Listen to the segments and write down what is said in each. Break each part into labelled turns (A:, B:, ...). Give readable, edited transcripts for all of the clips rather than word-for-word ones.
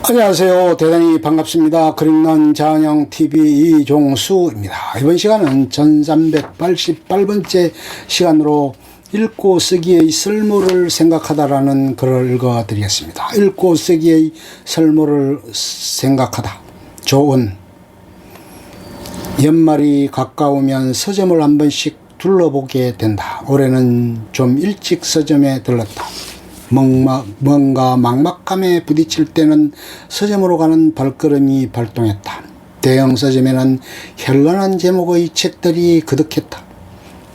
A: 안녕하세요. 대단히 반갑습니다. 그림난 자연형TV 이종수입니다. 이번 시간은 1388번째 시간으로 읽고 쓰기의 설모를 생각하다라는 글을 읽어드리겠습니다. 읽고 쓰기의 설모를 생각하다. 조은. 연말이 가까우면 서점을 한 번씩 둘러보게 된다. 올해는 좀 일찍 서점에 들렀다. 뭔가 막막함에 부딪힐 때는 서점으로 가는 발걸음이 발동했다. 대형 서점에는 현란한 제목의 책들이 그득했다.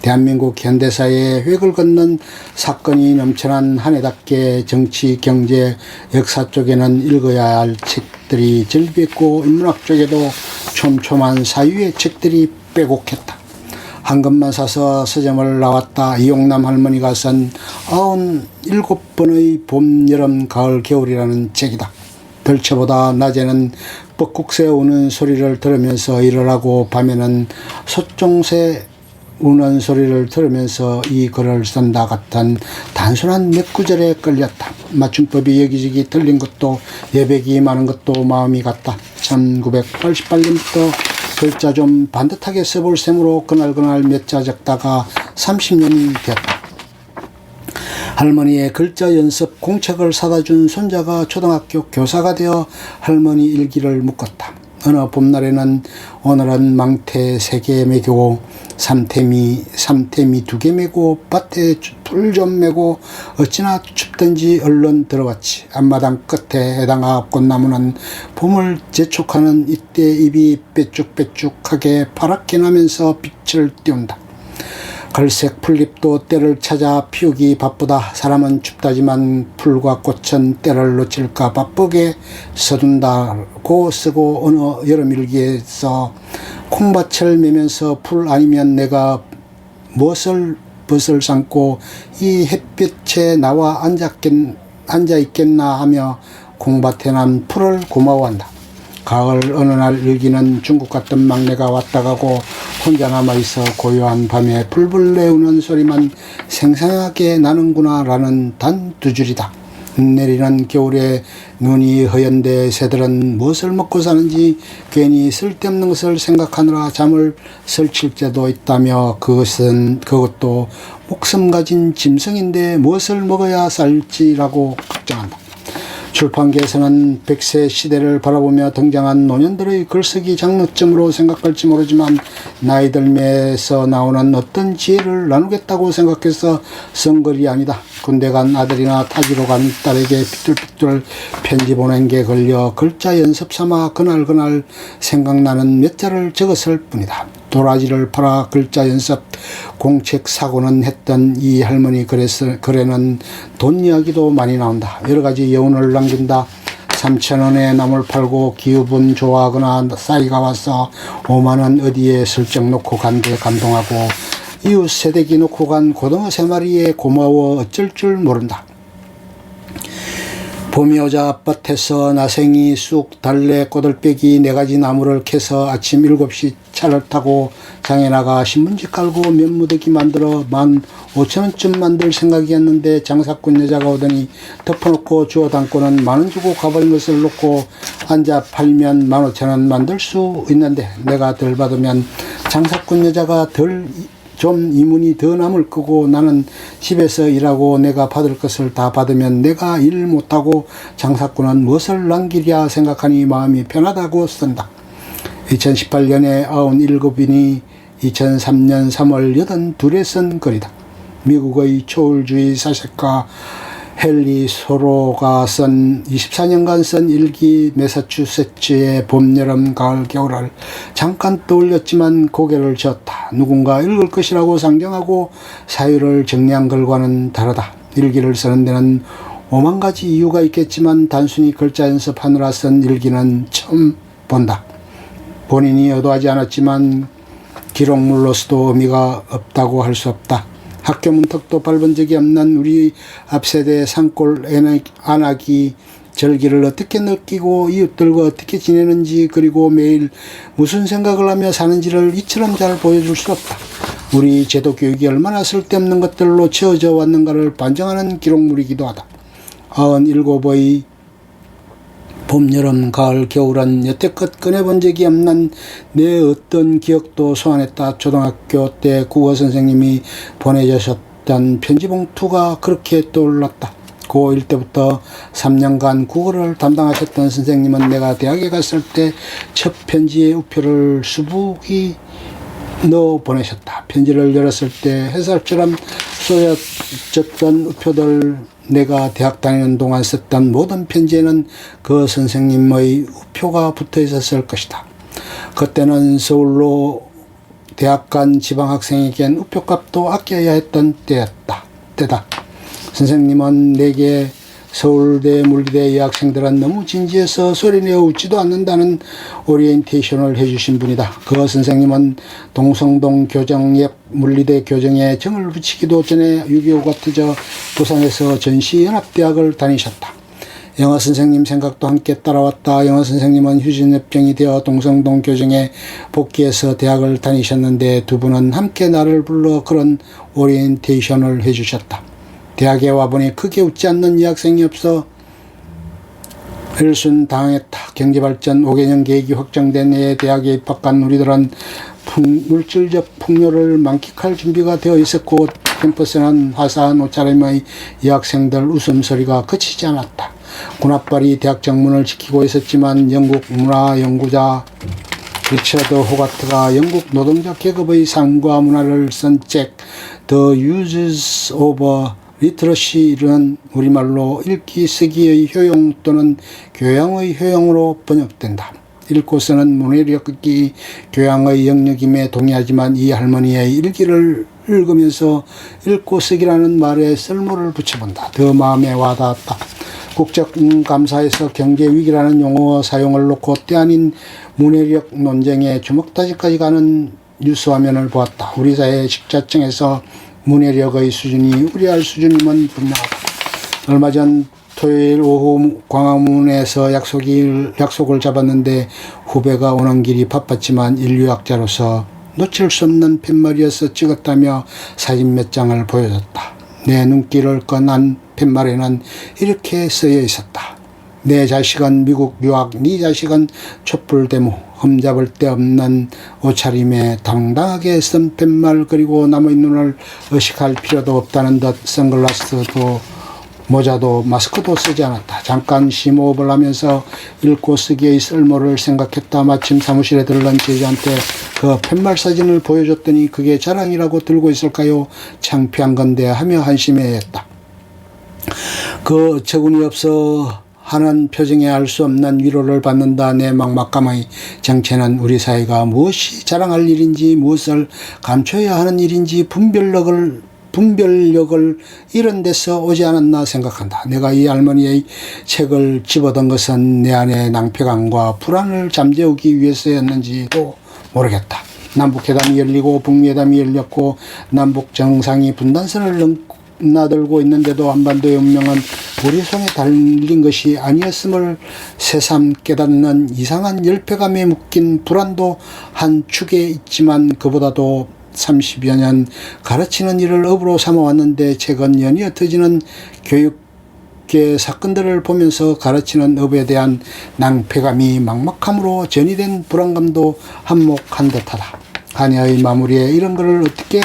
A: 대한민국 현대사의 획을 긋는 사건이 넘쳐난 한 해답게 정치, 경제, 역사 쪽에는 읽어야 할 책들이 절비했고 인문학 쪽에도 촘촘한 사유의 책들이 빼곡했다. 한 권만 사서 서점을 나왔다. 이용남 할머니가 쓴 97번의 봄, 여름, 가을, 겨울이라는 책이다. 덜쳐보다 낮에는 뻐꾹새 우는 소리를 들으면서 일을 하고 밤에는 솥종새 우는 소리를 들으면서 이 글을 쓴다 같은 단순한 몇 구절에 끌렸다. 맞춤법이 여기저기 틀린 것도 여백이 많은 것도 마음이 같다. 1988년부터 글자 좀 반듯하게 써볼 셈으로 그날 몇 자 적다가 30년이 됐다. 할머니의 글자 연습 공책을 사다 준 손자가 초등학교 교사가 되어 할머니 일기를 묶었다. 어느 봄날에는 오늘은 망태 3개 매고 삼태미 2개 매고 밭에 풀 좀 매고 어찌나 춥던지 얼른 들어왔지. 앞마당 끝에 해당 꽃나무는 봄을 재촉하는 이때 잎이 빼쭉빼쭉하게 파랗게 나면서 빛을 띄운다. 갈색 풀잎도 때를 찾아 피우기 바쁘다. 사람은 춥다지만 풀과 꽃은 때를 놓칠까 바쁘게 서둔다고 쓰고 어느 여름일기에서 콩밭을 매면서 풀 아니면 내가 무엇을 벗을 삼고 이 햇빛에 나와 앉아있겠나 하며 콩밭에 난 풀을 고마워한다. 가을 어느 날 일기는 중국 갔던 막내가 왔다 가고 혼자 남아있어 고요한 밤에 불불 내우는 소리만 생생하게 나는구나 라는 단 2줄이다. 내리는 겨울에 눈이 허연데 새들은 무엇을 먹고 사는지 괜히 쓸데없는 것을 생각하느라 잠을 설칠 때도 있다며 그것도 목숨 가진 짐승인데 무엇을 먹어야 살지라고 걱정한다. 출판계에서는 100세 시대를 바라보며 등장한 노년들의 글쓰기 장르점으로 생각할지 모르지만 나이 들면서 나오는 어떤 지혜를 나누겠다고 생각해서 쓴 글이 아니다. 군대 간 아들이나 타지로 간 딸에게 삐뚤삐뚤 편지 보낸 게 걸려 글자 연습 삼아 그날 생각나는 몇 자를 적었을 뿐이다. 도라지를 팔아 글자 연습 공책 사고는 했던 이 할머니 글에는 돈 이야기도 많이 나온다. 여러가지 여운을 남긴다. 3,000원에 나물 팔고 기업은 좋아하거나 싸이가 와서 5만원 어디에 슬쩍 놓고 간데 감동하고 이웃 새대기 놓고 간 고등어 3마리에 고마워 어쩔 줄 모른다. 봄이 오자 밭에서 나생이 쑥, 달래, 꼬들빼기 4가지 나무를 캐서 아침 7시 차를 타고 장에 나가 신문지 깔고 면무더기 만들어 15,000원쯤 만들 생각이었는데 장사꾼 여자가 오더니 덮어놓고 주워 담고는 10,000원 주고 가버린 것을 놓고 앉아 팔면 15,000원 만들 수 있는데 내가 덜 받으면 장사꾼 여자가 좀 이문이 더 남을 거고 나는 집에서 일하고 내가 받을 것을 다 받으면 내가 일 못하고 장사꾼은 무엇을 남기랴 생각하니 마음이 편하다고 쓴다. 2018년에 97인이 2003년 3월 82에 쓴 글이다. 미국의 초월주의 사색가 헨리 소로가 24년간 쓴 일기 매사추세츠의 봄, 여름, 가을, 겨울을 잠깐 떠올렸지만 고개를 젓다. 누군가 읽을 것이라고 상정하고 사유를 정리한 글과는 다르다. 일기를 쓰는 데는 5만 가지 이유가 있겠지만 단순히 글자 연습하느라 쓴 일기는 처음 본다. 본인이 의도하지 않았지만 기록물로서도 의미가 없다고 할 수 없다. 학교 문턱도 밟은 적이 없는 우리 앞세대의 산골 안악이 절기를 어떻게 느끼고 이웃들과 어떻게 지내는지 그리고 매일 무슨 생각을 하며 사는지를 이처럼 잘 보여줄 수 없다. 우리 제도 교육이 얼마나 쓸데없는 것들로 채워져 왔는가를 반증하는 기록물이기도 하다. 97의 봄, 여름, 가을, 겨울은 여태껏 꺼내본 적이 없는 내 어떤 기억도 소환했다. 초등학교 때 국어 선생님이 보내주셨던 편지 봉투가 그렇게 떠올랐다. 고1 때부터 3년간 국어를 담당하셨던 선생님은 내가 대학에 갔을 때 첫 편지의 우표를 수북이 넣어 보내셨다. 편지를 열었을 때 햇살처럼 쏘여졌던 우표들, 내가 대학 다니는 동안 썼던 모든 편지에는 그 선생님의 우표가 붙어 있었을 것이다. 그때는 서울로 대학 간 지방학생에겐 우표값도 아껴야 했던 때다. 선생님은 내게 서울대 물리대 여학생들은 너무 진지해서 소리내어 웃지도 않는다는 오리엔테이션을 해주신 분이다. 그 선생님은 동성동 교정역 물리대 교정에 정을 붙이기도 전에 6.25가 터져 부산에서 전시연합대학을 다니셨다. 영어 선생님 생각도 함께 따라왔다. 영어 선생님은 휴진협정이 되어 동성동 교정에 복귀해서 대학을 다니셨는데 두 분은 함께 나를 불러 그런 오리엔테이션을 해주셨다. 대학에 와보니 크게 웃지 않는 여학생이 없어 일순 당했다. 경제발전 5개년 계획이 확정된 해에 대학에 입학한 우리들은 물질적 풍요를 만끽할 준비가 되어 있었고 캠퍼스는 화사한 옷차림의 여학생들 웃음소리가 그치지 않았다. 군합발이 대학 정문을 지키고 있었지만 영국 문화 연구자 리처드 호가트가 영국 노동자 계급의 삶과 문화를 쓴 책 The Uses of 리트러시는 우리말로 읽기 쓰기의 효용 또는 교양의 효용으로 번역된다. 읽고 쓰는 문해력이 교양의 영역임에 동의하지만 이 할머니의 일기를 읽으면서 읽고 쓰기라는 말에 쓸모를 붙여본다. 더 마음에 와닿았다. 국정감사에서 경제위기라는 용어 사용을 놓고 때 아닌 문해력 논쟁에 주먹다지까지 가는 뉴스화면을 보았다. 우리 사회 식자층에서 문해력의 수준이 우려할 수준임은 분명하다. 얼마 전 토요일 오후 광화문에서 약속을 잡았는데 후배가 오는 길이 바빴지만 인류학자로서 놓칠 수 없는 팻말이어서 찍었다며 사진 몇 장을 보여줬다. 내 눈길을 끈한 팻말에는 이렇게 쓰여 있었다. 내 자식은 미국 유학, 네 자식은 촛불데모, 흠잡을 데 없는 옷차림에 당당하게 쓴 팻말, 그리고 남의 눈을 의식할 필요도 없다는 듯 선글라스도 모자도 마스크도 쓰지 않았다. 잠깐 심호흡을 하면서 읽고 쓰기의 쓸모를 생각했다. 마침 사무실에 들른 제자한테 그 팻말 사진을 보여줬더니 그게 자랑이라고 들고 있을까요? 창피한 건데 하며 한심해했다. 그 어처구니 없어 하는 표정에 알 수 없는 위로를 받는다. 내 막막감의 정체는 우리 사회가 무엇이 자랑할 일인지, 무엇을 감춰야 하는 일인지 분별력을 이런 데서 오지 않았나 생각한다. 내가 이 할머니의 책을 집어든 것은 내 안의 낭패감과 불안을 잠재우기 위해서였는지도 모르겠다. 남북회담이 열리고 북미회담이 열렸고 남북 정상이 분단선을 나들고 있는데도 한반도의 운명은 우리 손에 달린 것이 아니었음을 새삼 깨닫는 이상한 열패감에 묶인 불안도 한 축에 있지만 그보다도 30여 년 가르치는 일을 업으로 삼아왔는데 최근 연이어 터지는 교육계 사건들을 보면서 가르치는 업에 대한 낭패감이 막막함으로 전이된 불안감도 한몫한 듯하다. 한 해의 마무리에 이런 것을 어떻게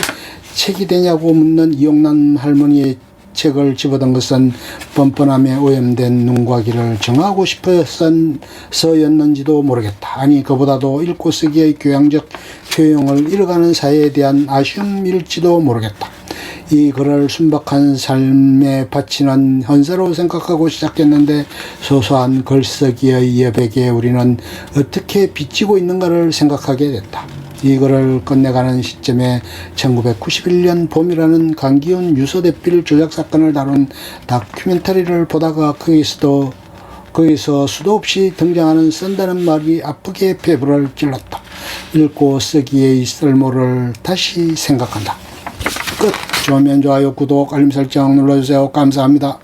A: 책이 되냐고 묻는 이용란 할머니의 책을 집어든 것은 뻔뻔함에 오염된 눈과 귀를 정하고 싶어서였는지도 모르겠다. 아니 그보다도 읽고 쓰기의 교양적 효용을 잃어가는 사회에 대한 아쉬움일지도 모르겠다. 이 글을 순박한 삶에 바치는 헌사로 생각하고 시작했는데 소소한 글쓰기의 여백에 우리는 어떻게 비치고 있는가를 생각하게 됐다. 이 글을 끝내가는 시점에 1991년 봄이라는 강기훈 유서대필 조작 사건을 다룬 다큐멘터리를 보다가 거기서 수도 없이 등장하는 쓴다는 말이 아프게 폐부를 찔렀다. 읽고 쓰기의 쓸모를 다시 생각한다. 끝. 좋으면 좋아요, 구독, 알림 설정 눌러주세요. 감사합니다.